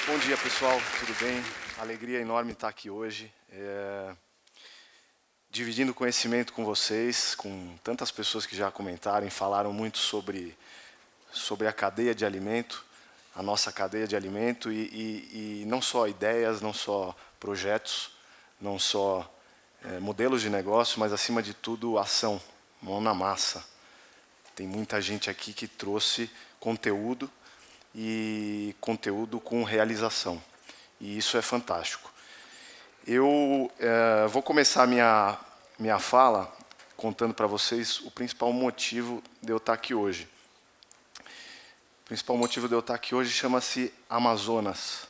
Bom dia, pessoal. Tudo bem? Alegria enorme estar aqui hoje, dividindo conhecimento com vocês, com tantas pessoas que já comentaram e falaram muito sobre a cadeia de alimento, a nossa cadeia de alimento, e não só ideias, não só projetos, não só modelos de negócio, mas, acima de tudo, ação, mão na massa. Tem muita gente aqui que trouxe conteúdo, e conteúdo com realização. E isso é fantástico. Eu vou começar minha fala contando para vocês o principal motivo de eu estar aqui hoje. O principal motivo de eu estar aqui hoje chama-se Amazonas,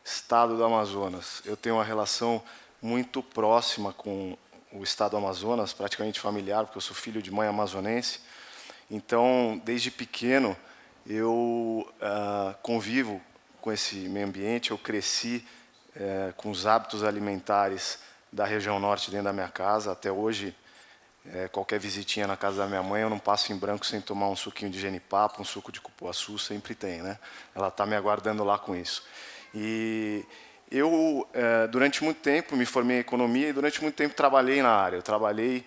Estado do Amazonas. Eu tenho uma relação muito próxima com o Estado do Amazonas, praticamente familiar, porque eu sou filho de mãe amazonense. Então, desde pequeno, eu convivo com esse meio ambiente. Eu cresci com os hábitos alimentares da região norte dentro da minha casa. Até hoje, qualquer visitinha na casa da minha mãe, eu não passo em branco sem tomar um suquinho de genipapo, um suco de cupuaçu, sempre tem, né? Ela está me aguardando lá com isso. E eu, durante muito tempo, me formei em economia e durante muito tempo trabalhei na área. Eu trabalhei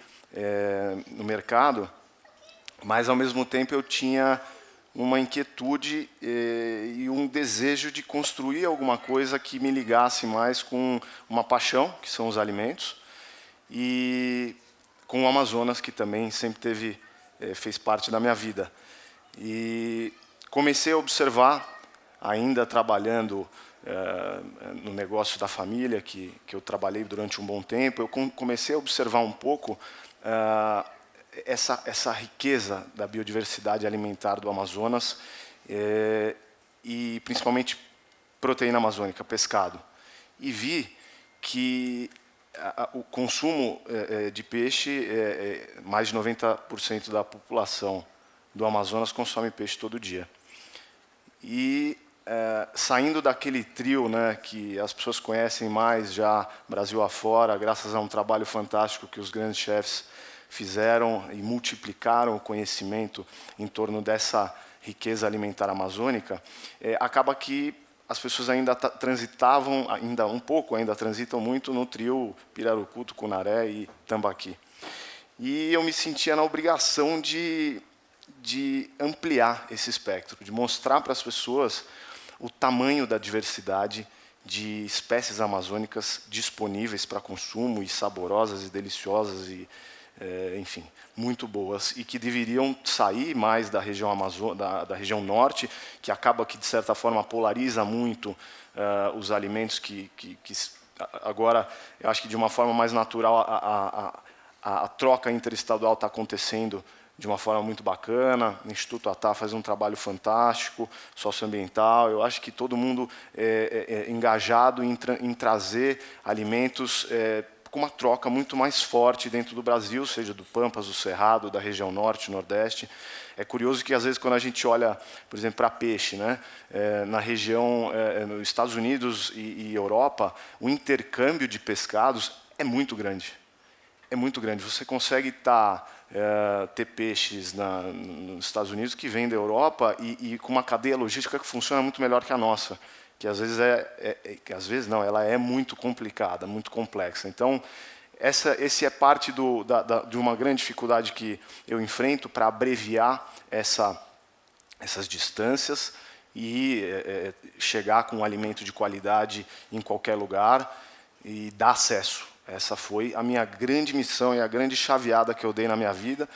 no mercado, mas, ao mesmo tempo, eu tinha uma inquietude e um desejo de construir alguma coisa que me ligasse mais com uma paixão, que são os alimentos, e com o Amazonas, que também sempre fez parte da minha vida. E comecei a observar, ainda trabalhando no negócio da família, que eu trabalhei durante um bom tempo, eu comecei a observar um pouco essa riqueza da biodiversidade alimentar do Amazonas, e principalmente proteína amazônica, pescado. E vi que o consumo de peixe, mais de 90% da população do Amazonas consome peixe todo dia. E saindo daquele trio, né, que as pessoas conhecem mais já Brasil afora, graças a um trabalho fantástico que os grandes chefs fizeram e multiplicaram o conhecimento em torno dessa riqueza alimentar amazônica, acaba que as pessoas ainda transitavam, ainda transitam muito no trio pirarucu, tucunaré e tambaqui. E eu me sentia na obrigação de ampliar esse espectro, de mostrar para as pessoas o tamanho da diversidade de espécies amazônicas disponíveis para consumo, e saborosas e deliciosas e enfim, muito boas, e que deveriam sair mais da região da região norte, que acaba que, de certa forma, polariza muito os alimentos que agora, eu acho que de uma forma mais natural, a troca interestadual está acontecendo de uma forma muito bacana. O Instituto Atá faz um trabalho fantástico, socioambiental. Eu acho que todo mundo é engajado em trazer alimentos com uma troca muito mais forte dentro do Brasil, seja do Pampas, do Cerrado, da região norte, nordeste. É curioso que, às vezes, quando a gente olha, por exemplo, para peixe, né, na região, nos Estados Unidos e Europa, o intercâmbio de pescados é muito grande. É muito grande. Você consegue ter peixes nos Estados Unidos que vêm da Europa e com uma cadeia logística que funciona muito melhor que a nossa, que às vezes ela é muito complicada, muito complexa. Então, esse é parte de uma grande dificuldade que eu enfrento para abreviar essas distâncias e chegar com um alimento de qualidade em qualquer lugar e dar acesso. Essa foi a minha grande missão e a grande chaveada que eu dei na minha vida,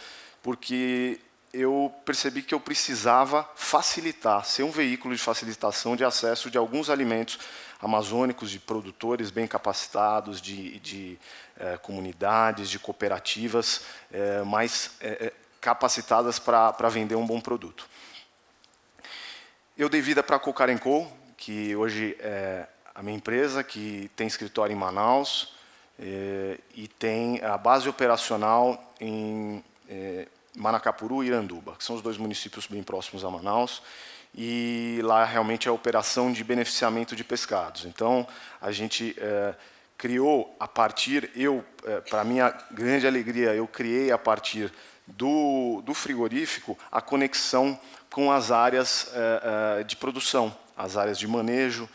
porque eu percebi que eu precisava facilitar, ser um veículo de facilitação de acesso de alguns alimentos amazônicos, de produtores bem capacitados, de comunidades, de cooperativas mais capacitadas para vender um bom produto. Eu dei vida para a Cocarenco, que hoje é a minha empresa, que tem escritório em Manaus, e tem a base operacional em Manacapuru e Iranduba, que são os dois municípios bem próximos a Manaus, e lá realmente é a operação de beneficiamento de pescados. Então, a gente criou a partir, para minha grande alegria, eu criei a partir do frigorífico a conexão com as áreas de produção, as áreas de manejo,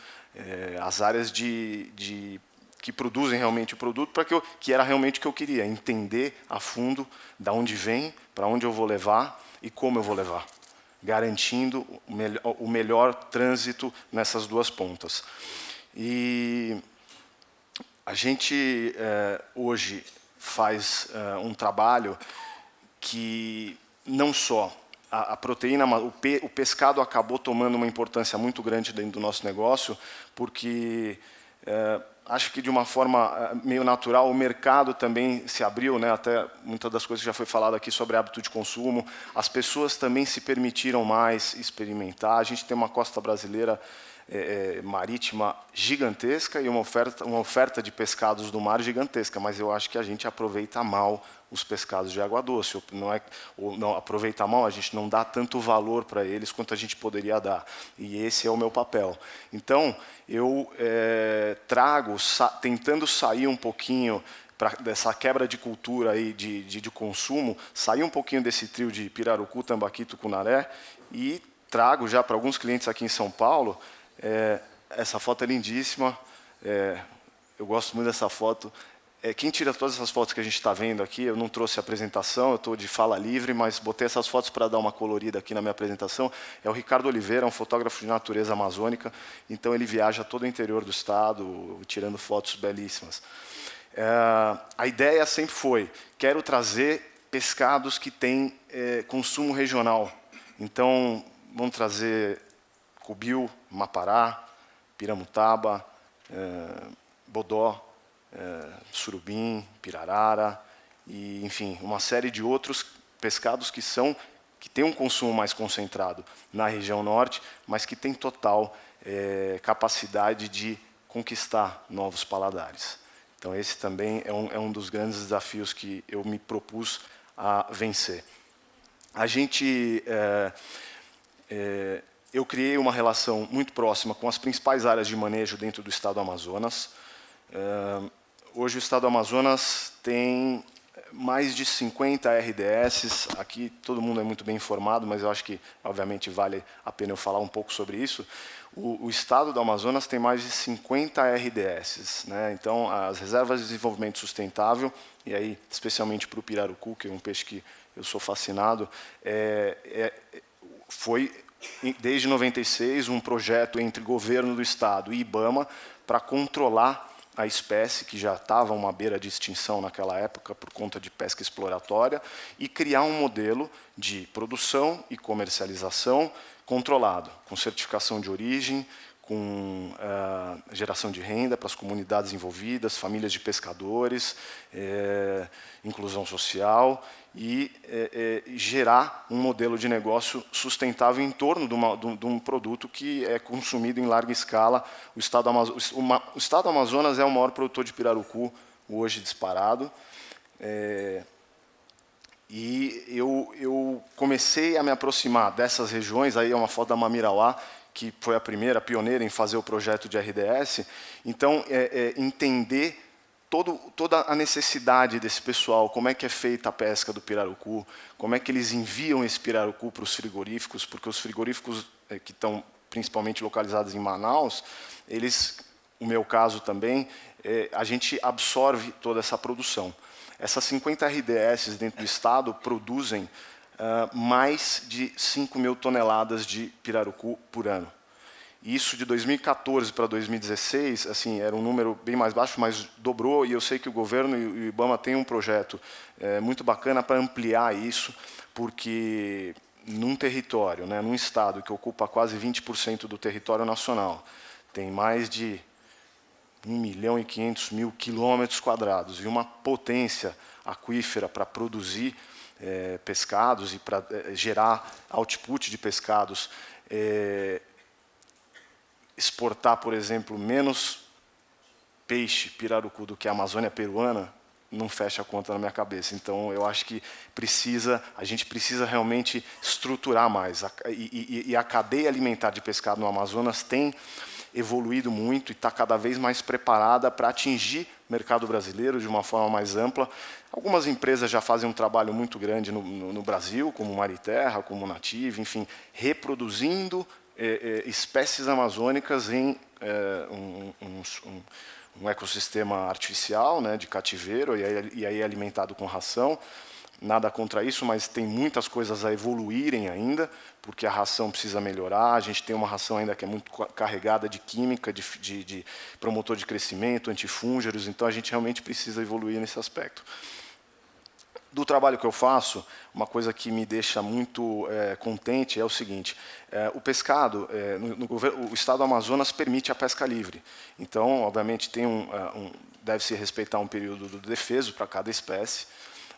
as áreas que produzem realmente o produto, que era realmente o que eu queria, entender a fundo de onde vem, para onde eu vou levar e como eu vou levar, garantindo o melhor trânsito nessas duas pontas. E a gente hoje faz um trabalho que não só a proteína, o pescado acabou tomando uma importância muito grande dentro do nosso negócio, porque acho que de uma forma meio natural o mercado também se abriu, né? Até muitas das coisas que já foi falado aqui sobre hábito de consumo, as pessoas também se permitiram mais experimentar. A gente tem uma costa brasileira marítima gigantesca e uma oferta de pescados do mar gigantesca, mas eu acho que a gente aproveita mal os pescados de água doce. Não aproveita mal, a gente não dá tanto valor para eles quanto a gente poderia dar. E esse é o meu papel. Então, eu trago, tentando sair um pouquinho dessa quebra de cultura aí de consumo, sair um pouquinho desse trio de Pirarucu, Tambaqui, Tucunaré e trago já para alguns clientes aqui em São Paulo. Essa foto é lindíssima, eu gosto muito dessa foto. Quem tira todas essas fotos que a gente está vendo aqui, eu não trouxe apresentação, eu estou de fala livre, mas botei essas fotos para dar uma colorida aqui na minha apresentação. É o Ricardo Oliveira, um fotógrafo de natureza amazônica, então ele viaja todo o interior do estado, tirando fotos belíssimas. A ideia sempre foi, quero trazer pescados que têm consumo regional. Então, vamos trazer cubiu, mapará, piramutaba, bodó, surubim, pirarara, e, enfim, uma série de outros pescados que têm um consumo mais concentrado na região norte, mas que têm total capacidade de conquistar novos paladares. Então, esse também é um dos grandes desafios que eu me propus a vencer. Eu criei uma relação muito próxima com as principais áreas de manejo dentro do estado do Amazonas. Hoje o estado do Amazonas tem mais de 50 RDS. Aqui todo mundo é muito bem informado, mas eu acho que, obviamente, vale a pena eu falar um pouco sobre isso. O estado do Amazonas tem mais de 50 RDS, né? Então, as reservas de desenvolvimento sustentável, e aí, especialmente para o pirarucu, que é um peixe que eu sou fascinado, foi, desde 96, um projeto entre governo do estado e IBAMA para controlar a espécie, que já estava a uma beira de extinção naquela época por conta de pesca exploratória, e criar um modelo de produção e comercialização controlado, com certificação de origem, com geração de renda para as comunidades envolvidas, famílias de pescadores, inclusão social e gerar um modelo de negócio sustentável em torno de um produto que é consumido em larga escala. O estado do Amazonas é o maior produtor de pirarucu hoje disparado. E eu comecei a me aproximar dessas regiões, aí é uma foto da Mamirauá, que foi a primeira, pioneira em fazer o projeto de RDS. Então, entender toda a necessidade desse pessoal, como é que é feita a pesca do pirarucu, como é que eles enviam esse pirarucu para os frigoríficos, porque os frigoríficos que estão principalmente localizados em Manaus, o meu caso também, a gente absorve toda essa produção. Essas 50 RDS dentro do estado produzem mais de 5 mil toneladas de pirarucu por ano. Isso de 2014 para 2016, assim, era um número bem mais baixo, mas dobrou, e eu sei que o governo e o IBAMA têm um projeto muito bacana para ampliar isso, porque num território, né, num estado que ocupa quase 20% do território nacional, tem mais de 1.500.000 quilômetros quadrados e uma potência aquífera para produzir pescados e para gerar output de pescados, exportar, por exemplo, menos peixe pirarucu do que a Amazônia peruana, não fecha a conta na minha cabeça. Então, eu acho que a gente precisa realmente estruturar mais. E a cadeia alimentar de pescado no Amazonas tem evoluído muito e está cada vez mais preparada para atingir o mercado brasileiro de uma forma mais ampla. Algumas empresas já fazem um trabalho muito grande no Brasil, como Mariterra, como Native, enfim, reproduzindo espécies amazônicas em um ecossistema artificial, né, de cativeiro, e aí é alimentado com ração. Nada contra isso, mas tem muitas coisas a evoluírem ainda, porque a ração precisa melhorar. A gente tem uma ração ainda que é muito carregada de química, de promotor de crescimento, antifúngeros, então a gente realmente precisa evoluir nesse aspecto. Do trabalho que eu faço, uma coisa que me deixa muito contente é o seguinte: o pescado, o Estado do Amazonas permite a pesca livre. Então, obviamente, deve-se respeitar um período do defeso para cada espécie,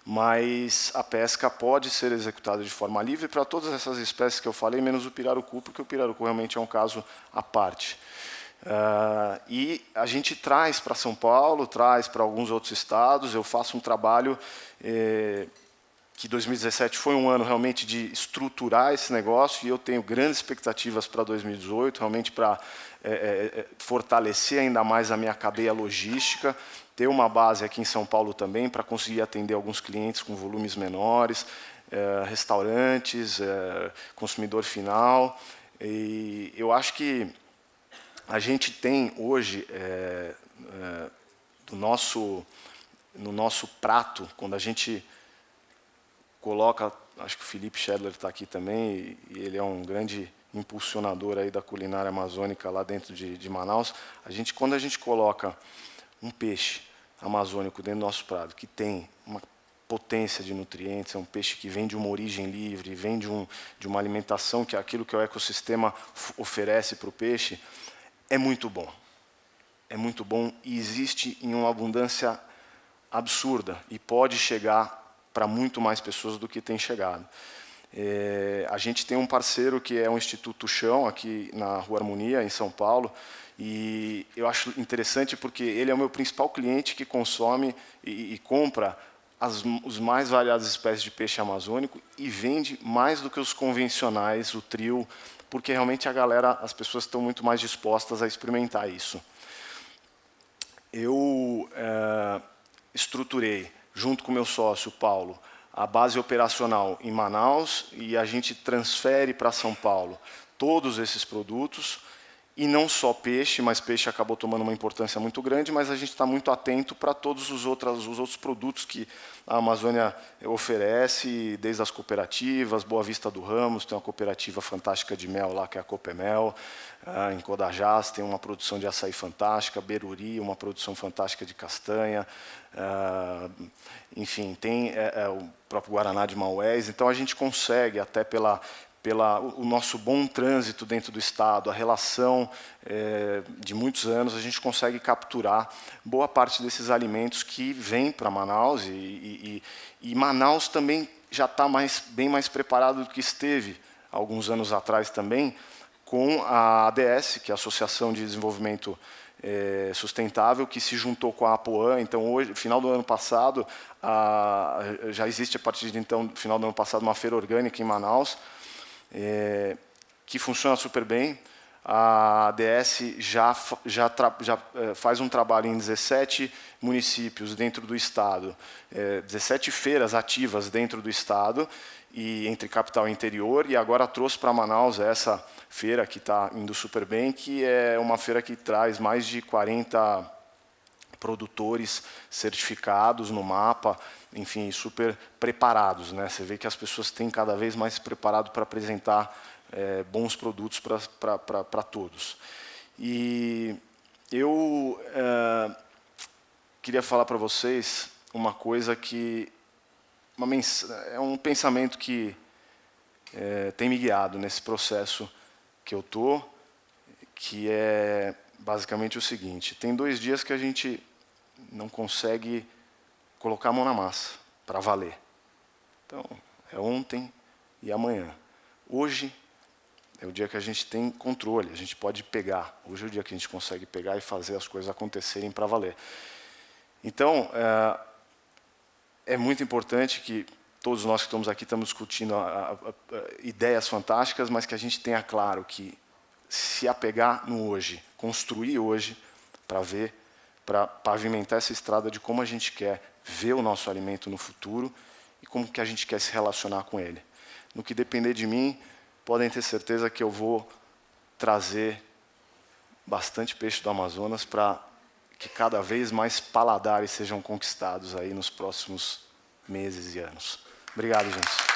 mas a pesca pode ser executada de forma livre para todas essas espécies que eu falei, menos o pirarucu, porque o pirarucu realmente é um caso à parte. E a gente traz para São Paulo, traz para alguns outros estados. Eu faço um trabalho que 2017 foi um ano realmente de estruturar esse negócio, e eu tenho grandes expectativas para 2018, realmente para fortalecer ainda mais a minha cadeia logística, ter uma base aqui em São Paulo também para conseguir atender alguns clientes com volumes menores, restaurantes, consumidor final. E eu acho que a gente tem hoje, no nosso prato, quando a gente coloca, acho que o Felipe Schedler está aqui também, e ele é um grande impulsionador aí da culinária amazônica lá dentro de Manaus. Quando a gente coloca um peixe amazônico dentro do nosso prato, que tem uma potência de nutrientes, é um peixe que vem de uma origem livre, vem de uma alimentação que é aquilo que o ecossistema oferece para o peixe, é muito bom. É muito bom e existe em uma abundância absurda e pode chegar para muito mais pessoas do que tem chegado. A gente tem um parceiro que é o Instituto Chão, aqui na Rua Harmonia, em São Paulo, e eu acho interessante porque ele é o meu principal cliente que consome e compra os mais variadas espécies de peixe amazônico e vende mais do que os convencionais, o trio, porque realmente as pessoas estão muito mais dispostas a experimentar isso. Eu estruturei, junto com o meu sócio, Paulo, a base operacional em Manaus, e a gente transfere para São Paulo todos esses produtos, e não só peixe, mas peixe acabou tomando uma importância muito grande, mas a gente está muito atento para todos os outros produtos que a Amazônia oferece, desde as cooperativas. Boa Vista do Ramos tem uma cooperativa fantástica de mel lá, que é a Copemel. Em Codajás tem uma produção de açaí fantástica, Beruri, uma produção fantástica de castanha. Enfim, tem o próprio Guaraná de Maués. Então a gente consegue, até o nosso bom trânsito dentro do Estado, a relação de muitos anos, a gente consegue capturar boa parte desses alimentos que vêm para Manaus, e Manaus também já está bem mais preparado do que esteve alguns anos atrás também, com a ADS, que é a Associação de Desenvolvimento Sustentável, que se juntou com a Apoã. Então, hoje, final do ano passado, já existe a partir de então, final do ano passado, uma feira orgânica em Manaus, que funciona super bem. A ADS já faz um trabalho em 17 municípios dentro do Estado, 17 feiras ativas dentro do Estado, e entre capital e interior, e agora trouxe para Manaus essa feira que está indo super bem, que é uma feira que traz mais de 40 produtores certificados no mapa, enfim, super preparados, né? Você vê que as pessoas têm cada vez mais se preparado para apresentar bons produtos para todos. E eu queria falar para vocês uma coisa que é um pensamento que tem me guiado nesse processo que eu estou, que é basicamente o seguinte: tem 2 dias que a gente não consegue colocar a mão na massa para valer. Então, é ontem e amanhã. Hoje é o dia que a gente tem controle, a gente pode pegar. Hoje é o dia que a gente consegue pegar e fazer as coisas acontecerem para valer. Então, é muito importante que todos nós que estamos aqui estamos discutindo ideias fantásticas, mas que a gente tenha claro que se apegar no hoje, construir hoje para pavimentar essa estrada de como a gente quer ver o nosso alimento no futuro e como que a gente quer se relacionar com ele. No que depender de mim, podem ter certeza que eu vou trazer bastante peixe do Amazonas para que cada vez mais paladares sejam conquistados aí nos próximos meses e anos. Obrigado, gente.